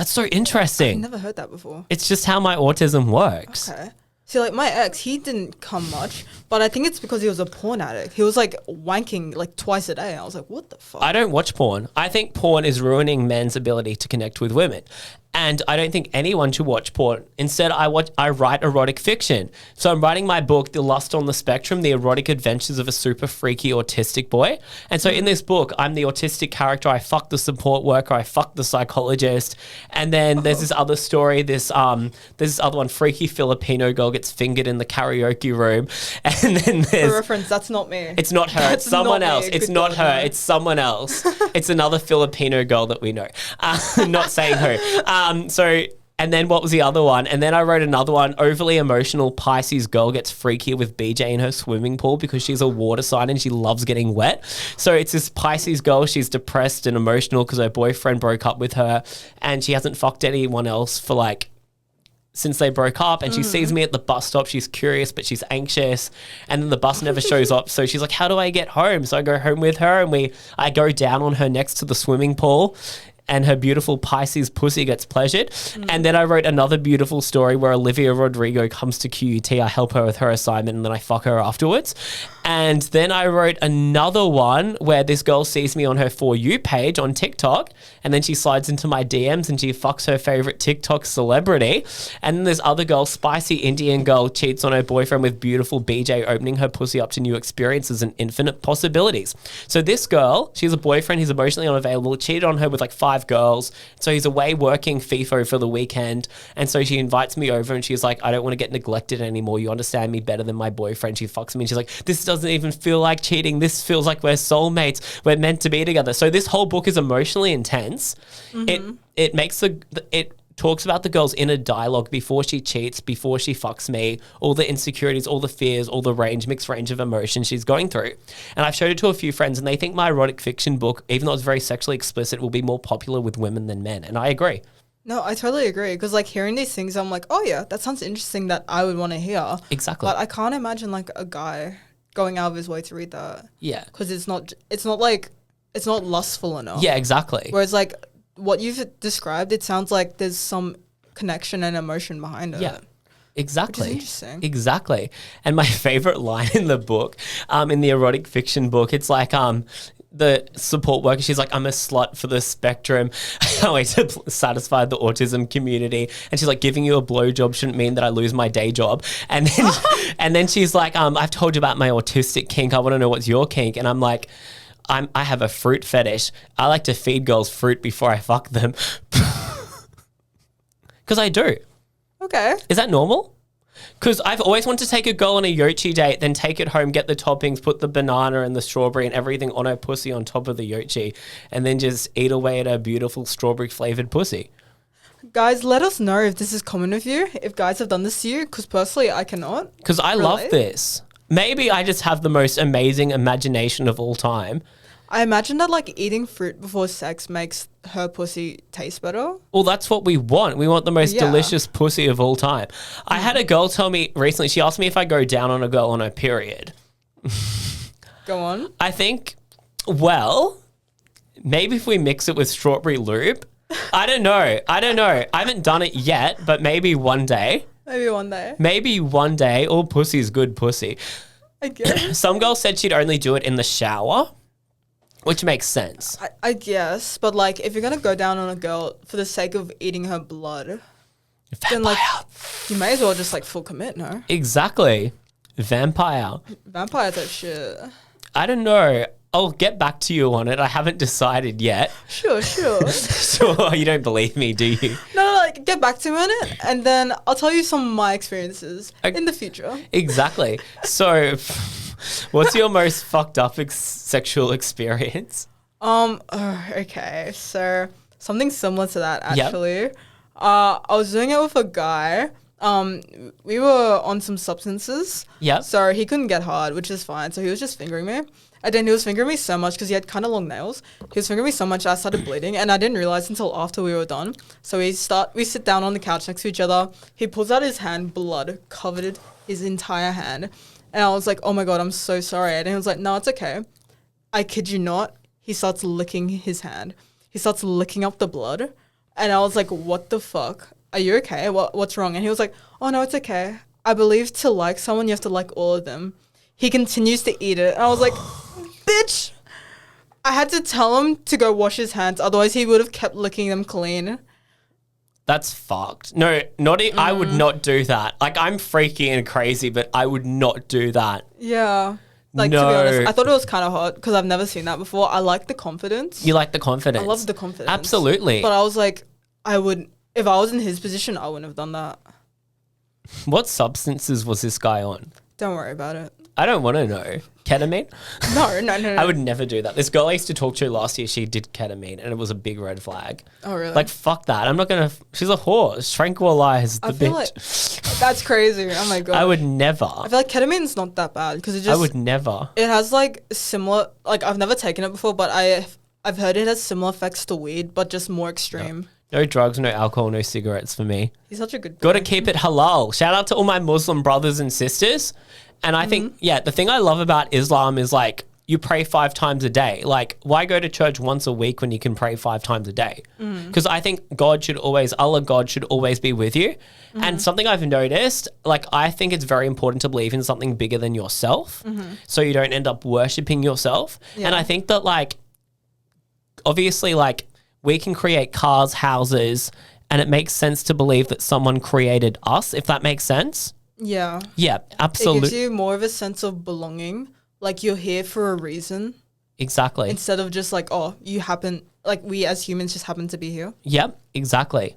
That's so I interesting. never heard that before. It's just how my autism works. Okay. See, like my ex, he didn't come much, but I think it's because he was a porn addict. He was like wanking like twice a day. I was like, what the fuck? I don't watch porn. I think porn is ruining men's ability to connect with women. And I don't think anyone should watch porn. Instead, I write erotic fiction. So I'm writing my book, The Lust on the Spectrum, The Erotic Adventures of a Super Freaky Autistic Boy. And so in this book, I'm the autistic character. I fuck the support worker. I fuck the psychologist. And then there's this other story. There's this other one, freaky Filipino girl gets fingered in the karaoke room. And then For there's... reference, that's not me. It's not her. It's That's someone not me. else. It's Good not God, her. no. It's someone else. It's another Filipino girl that we know. Not saying who. And then what was the other one? And then I wrote another one. Overly emotional Pisces girl gets freaky with BJ in her swimming pool because she's a water sign and she loves getting wet. So it's this Pisces girl. She's depressed and emotional because her boyfriend broke up with her and she hasn't fucked anyone else for like since they broke up, and she sees me at the bus stop. She's curious, but she's anxious, and then the bus never shows up. So she's like, how do I get home? So I go home with her, and I go down on her next to the swimming pool, and her beautiful Pisces pussy gets pleasured. And then I wrote another beautiful story where Olivia Rodrigo comes to QUT. I help her with her assignment, and then I fuck her afterwards. And then I wrote another one where this girl sees me on her For You page on TikTok, and then she slides into my DMs and she fucks her favorite TikTok celebrity. And then this other girl, spicy Indian girl, cheats on her boyfriend with beautiful BJ, opening her pussy up to new experiences and infinite possibilities. So this girl, she has a boyfriend, he's emotionally unavailable, cheated on her with like 5 girls. So he's away working FIFO for the weekend. And so she invites me over and she's like, I don't want to get neglected anymore. You understand me better than my boyfriend. She fucks me and she's like, this doesn't even feel like cheating. This feels like we're soulmates. We're meant to be together. So this whole book is emotionally intense. It makes it talks about the girl's inner dialogue before she cheats, before she fucks me, all the insecurities, all the fears, all the mixed range of emotions she's going through. And I've showed it to a few friends and they think my erotic fiction book, even though it's very sexually explicit, will be more popular with women than men. And I agree. No, I totally agree. Because like hearing these things, I'm like, oh yeah, that sounds interesting that I would want to hear. Exactly. But I can't imagine like a guy going out of his way to read that. Yeah. Because it's not lustful enough. Yeah, exactly. Whereas like what you've described, it sounds like there's some connection and emotion behind it. Yeah. Exactly. Which is interesting. Exactly. And my favorite line in the book, in the erotic fiction book, it's like the support worker, she's like, I'm a slut for the spectrum. I always satisfy the autism community. And she's like, giving you a blowjob shouldn't mean that I lose my day job. And then and then she's like, I've told you about my autistic kink. I want to know what's your kink. And I'm like, I have a fruit fetish. I like to feed girls fruit before I fuck them. Because I do. Okay. Is that normal? Because I've always wanted to take a girl on a yochi date, then take it home, get the toppings, put the banana and the strawberry and everything on her pussy on top of the yochi, and then just eat away at her beautiful strawberry-flavored pussy. Guys, let us know if this is common with you, if guys have done this to you, because personally I cannot. Because I love this. Maybe I just have the most amazing imagination of all time. I imagine that like eating fruit before sex makes her pussy taste better. Well, that's what we want. We want the most delicious pussy of all time. I had a girl tell me recently, she asked me if I go down on a girl on her period. Go on. I think, well, maybe if we mix it with strawberry lube. I don't know. I haven't done it yet, but maybe one day. Maybe one day. All pussy is good pussy. I guess. Some girl said she'd only do it in the shower, which makes sense. I guess, but like if you're going to go down on a girl for the sake of eating her blood, then like you may as well just like full commit, no? Exactly. Vampires are shit. I don't know. I'll get back to you on it. I haven't decided yet. Sure. Sure, you don't believe me, do you? No, like get back to me on it, and then I'll tell you some of my experiences in the future. Exactly. So, what's your most fucked up sexual experience? Okay, so something similar to that actually. Yep. I was doing it with a guy. We were on some substances. Yeah. So he couldn't get hard, which is fine. So he was just fingering me. And then he was fingering me so much because he had kind of long nails. He was fingering me so much I started bleeding, and I didn't realize until after we were done. So we sit down on the couch next to each other. He pulls out his hand, blood covered his entire hand. And I was like, oh my God, I'm so sorry. And he was like, no, it's okay. I kid you not. He starts licking his hand. He starts licking up the blood. And I was like, what the fuck? Are you okay? What's wrong? And he was like, oh, no, it's okay. I believe to like someone, you have to like all of them. He continues to eat it. And I was like, bitch. I had to tell him to go wash his hands. Otherwise, he would have kept licking them clean. That's fucked. No, I would not do that. Like, I'm freaky and crazy, but I would not do that. Yeah. Like, to be honest, I thought it was kind of hot because I've never seen that before. I like the confidence. You like the confidence? I love the confidence. Absolutely. But I was like, if I was in his position, I wouldn't have done that. What substances was this guy on? Don't worry about it. I don't want to know. Ketamine? No. I would never do that. This girl I used to talk to last year, she did ketamine and it was a big red flag. Oh, really? Like, fuck that. I'm not going to... She's a whore. Tranquilize the bitch. Like, that's crazy. Oh, my God. I would never. I feel like ketamine's not that bad because it just... I would never. It has, like, similar... Like, I've never taken it before, but I've heard it has similar effects to weed, but just more extreme. No drugs, no alcohol, no cigarettes for me. He's such a good guy. Got to keep it halal. Shout out to all my Muslim brothers and sisters. And I think, the thing I love about Islam is like, you pray 5 times a day. Like, why go to church once a week when you can pray 5 times a day? Because I think God should always be with you. And something I've noticed, like, I think it's very important to believe in something bigger than yourself. So you don't end up worshipping yourself. Yeah. And I think that, like, obviously, like, we can create cars, houses, and it makes sense to believe that someone created us, if that makes sense. Yeah. Yeah, absolutely. It gives you more of a sense of belonging. Like, you're here for a reason. Exactly. Instead of just like, oh, we as humans just happen to be here. Yep, exactly.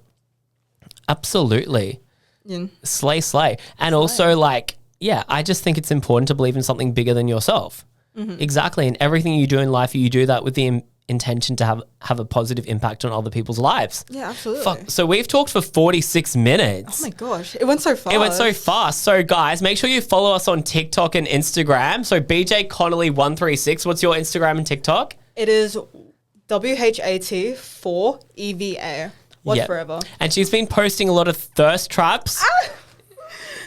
Absolutely. Yeah. Slay. And also, like, I just think it's important to believe in something bigger than yourself. Exactly. And everything you do in life, you do that with the intention to have a positive impact on other people's lives. Yeah, absolutely. Fuck. So we've talked for 46 minutes. Oh my gosh. It went so fast. So guys, make sure you follow us on TikTok and Instagram. So BJ Connolly 136. What's your Instagram and TikTok? It is WHAT 4 EVA. What forever. And she's been posting a lot of thirst traps.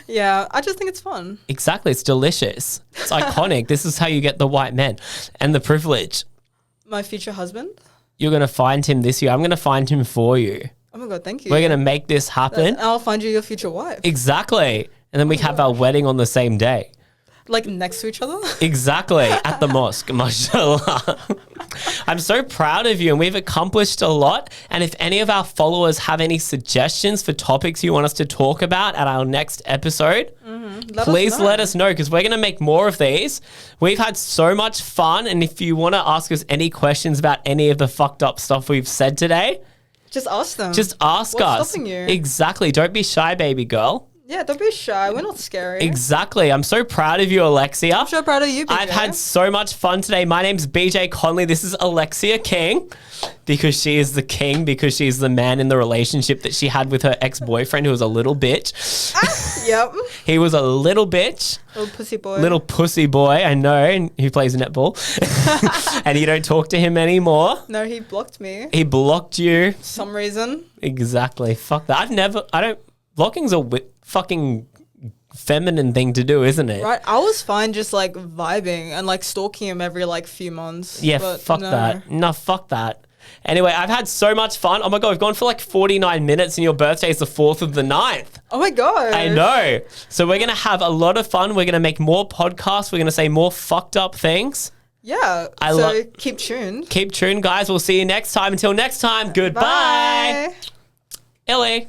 Yeah, I just think it's fun. Exactly. It's delicious. It's iconic. This is how you get the white men and the privilege. My future husband? You're going to find him this year. I'm going to find him for you. Oh my God, thank you. We're going to make this happen. And I'll find you your future wife. Exactly. And then we have our wedding on the same day. Like next to each other? Exactly. At the mosque, mashallah. I'm so proud of you and we've accomplished a lot. And if any of our followers have any suggestions for topics you want us to talk about at our next episode, please let us know because we're going to make more of these. We've had so much fun. And if you want to ask us any questions about any of the fucked up stuff we've said today, just ask them. Just ask us. What's stopping you? Exactly. Don't be shy, baby girl. Yeah, don't be shy. We're not scary. Exactly. I'm so proud of you, Alexia. I'm so proud of you, BJ. I've had so much fun today. My name's BJ Conley. This is Alexia King because she is the king, because she's the man in the relationship that she had with her ex-boyfriend who was a little bitch. Yep. He was a little bitch. Little pussy boy. Little pussy boy, I know, and who plays netball. And you don't talk to him anymore. No, he blocked me. He blocked you. For some reason. Exactly. Fuck that. Blocking's a fucking feminine thing to do, isn't it? Right. I was fine just like vibing and like stalking him every like few months. Yeah, fuck that. No, fuck that. Anyway, I've had so much fun. Oh my God, we've gone for like 49 minutes and your birthday is the 4th of the 9th. Oh my God. I know. So we're going to have a lot of fun. We're going to make more podcasts. We're going to say more fucked up things. Yeah. Keep tuned. Keep tuned, guys. We'll see you next time. Until next time, goodbye. Bye. Illy.